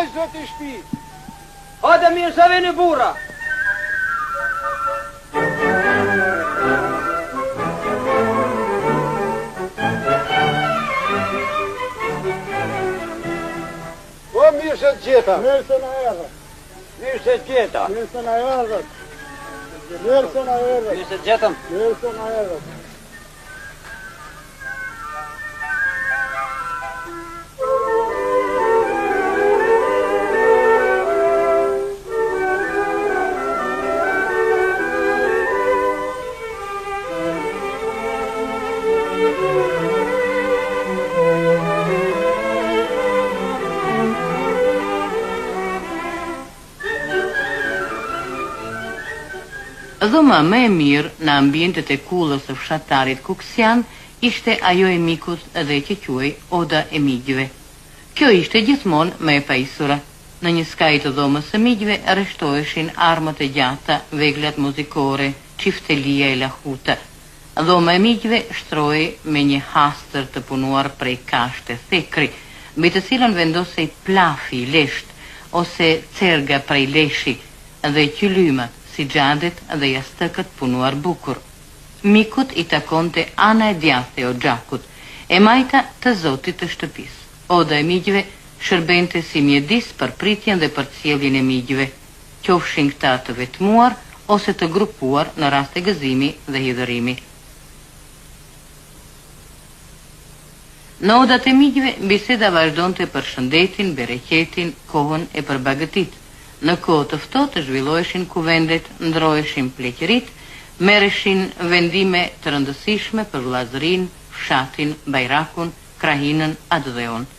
Haj, zoti shpi. Hajde mirë se vini burra. O, mirë se të gjeta. Mirë se na erdhët. Mirë se gjeta. Mirë se na erdhët. Mirë se na erdhët. Mirë se gjetëm. Mirë se na erdhët. Dhoma më e mirë në ambientet e kullës së fshatarit Kuksian ishte ajo e Mikut dhe që quhej Oda e Migjve. Kjo ishte gjithmonë më e pajisura. Në një skaj të dhomës së migjve arreshtoheshin armët e gjata, veglat muzikore, çiftelia e lahuta. Dhoma e migjve shtrohej me një hastër të punuar prej kashte thekri, mbi të cilën vendosej plafi i lesht ose cerga prej leshi dhe qylymat si gjadet dhe jastëkët punuar bukur. Mikut i takonte ana e djathtë e Oxhakut, e majta të zotit të shtëpisë. Oda e migjve shërbente si mjedis për pritjen dhe për sjelljen e migjve, qofshin këta të vetmuar ose të grupuar në rast e gëzimi dhe hidhërimi. Në odat e migjve biseda vazhdonte për shëndetin, bereqetin, kohën e përbagëtit. Në kohë të ftohtë zhvilloheshin kuvendet, ndroheshin pleqërit, merreshin vendime të rëndësishme për vllazërinë, fshatin, bajrakun, krahinën, atë dhe on.